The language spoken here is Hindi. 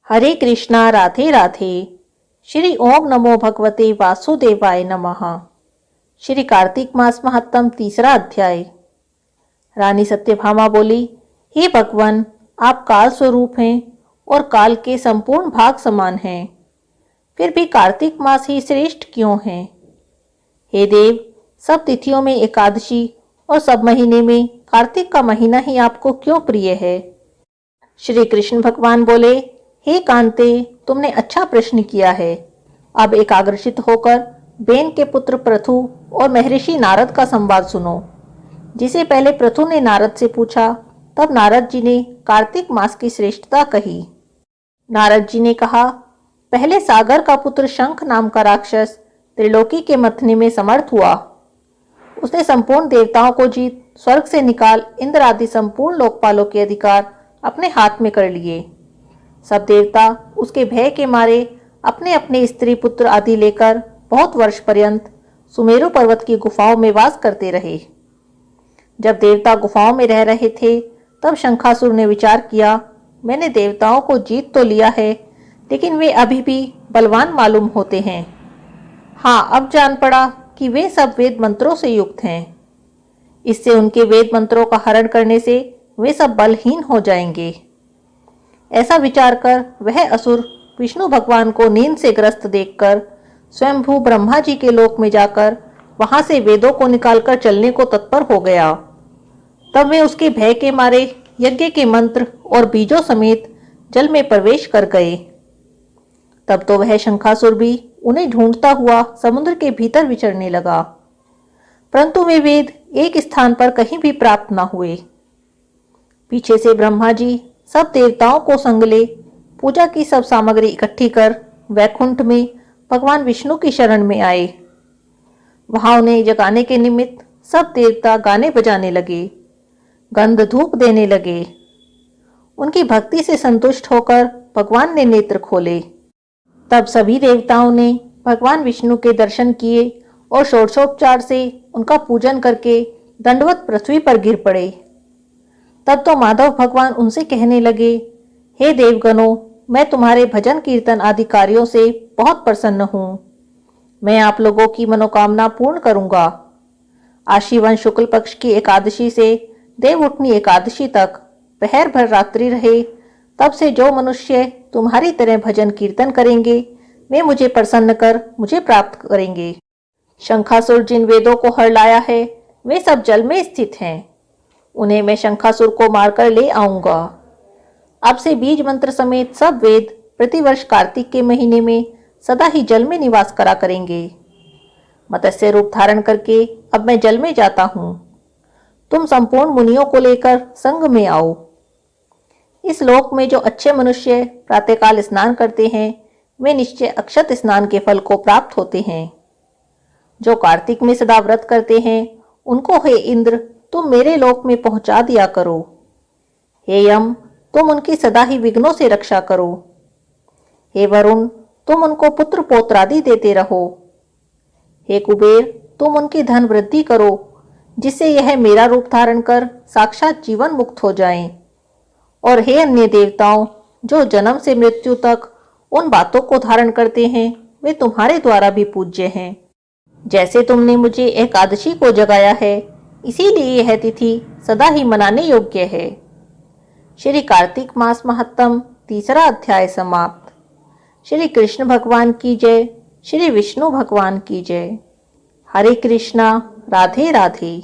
हरे कृष्णा राधे राधे। श्री ओम नमो भगवते वासुदेवाय नमः। श्री कार्तिक मास महात्म तीसरा अध्याय। रानी सत्यभामा बोली, हे भगवान, आप काल स्वरूप हैं और काल के संपूर्ण भाग समान हैं, फिर भी कार्तिक मास ही श्रेष्ठ क्यों है? हे देव, सब तिथियों में एकादशी और सब महीने में कार्तिक का महीना ही आपको क्यों प्रिय है? श्री कृष्ण भगवान बोले, हे कांते, तुमने अच्छा प्रश्न किया है। अब एकाग्रचित होकर बेन के पुत्र पृथु और महर्षि नारद का संवाद सुनो। जिसे पहले पृथु ने नारद से पूछा, तब नारद जी ने कार्तिक मास की श्रेष्ठता कही। नारद जी ने कहा, पहले सागर का पुत्र शंख नाम का राक्षस त्रिलोकी के मथने में समर्थ हुआ। उसने संपूर्ण देवताओं को जीत स्वर्ग से निकाल इंद्र आदि संपूर्ण लोकपालों के अधिकार अपने हाथ में कर लिए। सब देवता उसके भय के मारे अपने अपने स्त्री पुत्र आदि लेकर बहुत वर्ष पर्यंत सुमेरु पर्वत की गुफाओं में वास करते रहे। जब देवता गुफाओं में रह रहे थे, तब शंखासुर ने विचार किया, मैंने देवताओं को जीत तो लिया है, लेकिन वे अभी भी बलवान मालूम होते हैं। हाँ, अब जान पड़ा कि वे सब वेद मंत्रों से युक्त हैं। इससे उनके वेद मंत्रों का हरण करने से वे सब बलहीन हो जाएंगे। ऐसा विचार कर वह असुर विष्णु भगवान को नींद से ग्रस्त देखकर स्वयंभू ब्रह्मा जी के लोक में जाकर वहां से वेदों को निकालकर चलने को तत्पर हो गया। तब वे उसके भय के मारे यज्ञ के मंत्र और बीजों समेत जल में प्रवेश कर गए। तब तो वह शंखासुर भी उन्हें ढूंढता हुआ समुद्र के भीतर विचरने लगा, परंतु वे वेद एक स्थान पर कहीं भी प्राप्त न हुए। पीछे से ब्रह्मा जी सब देवताओं को संग ले पूजा की सब सामग्री इकट्ठी कर वैकुंठ में भगवान विष्णु की शरण में आए। वहां उन्हें जगाने के निमित्त सब देवता गाने बजाने लगे, गंध धूप देने लगे। उनकी भक्ति से संतुष्ट होकर भगवान ने नेत्र खोले। तब सभी देवताओं ने भगवान विष्णु के दर्शन किए और षोडशोपचार से उनका पूजन करके दंडवत पृथ्वी पर गिर पड़े। तब तो माधव भगवान उनसे कहने लगे, हे देवगणों, मैं तुम्हारे भजन कीर्तन आदि कार्यों से बहुत प्रसन्न हूँ। मैं आप लोगों की मनोकामना पूर्ण करूँगा। आशीवन शुक्ल पक्ष की एकादशी से देवउठनी एकादशी तक पहर भर रात्रि रहे, तब से जो मनुष्य तुम्हारी तरह भजन कीर्तन करेंगे, वे मुझे प्रसन्न कर मुझे प्राप्त करेंगे। शंखासुर जिन वेदों को हर लाया है, वे सब जल में स्थित हैं। उन्हें मैं शंखासुर को मारकर ले आऊंगा। अब से बीज मंत्र समेत सब वेद प्रतिवर्ष कार्तिक के महीने में सदा ही जल में निवास करा करेंगे। मत्स्य रूप धारण करके अब मैं जल में जाता हूँ। तुम संपूर्ण मुनियों को लेकर संग में आओ। इस लोक में जो अच्छे मनुष्य प्रातःकाल स्नान करते हैं, वे निश्चय अक्षत स्नान के फल को प्राप्त होते हैं। जो कार्तिक में सदा व्रत करते हैं, उनको हे इंद्र, तुम मेरे लोक में पहुंचा दिया करो। हे यम, तुम उनकी सदा ही विघ्नों से रक्षा करो। हे वरुण, तुम उनको पुत्र पौत्रादि देते रहो। हे कुबेर, तुम उनकी धन वृद्धि करो, जिससे यह मेरा रूप धारण कर साक्षात जीवन मुक्त हो जाएं। और हे अन्य देवताओं, जो जन्म से मृत्यु तक उन बातों को धारण करते हैं, वे तुम्हारे द्वारा भी पूज्य हैं। जैसे तुमने मुझे एकादशी को जगाया है, इसीलिए यह तिथि सदा ही मनाने योग्य है। श्री कार्तिक मास महात्म तीसरा अध्याय समाप्त। श्री कृष्ण भगवान की जय। श्री विष्णु भगवान की जय। हरे कृष्णा, राधे राधे।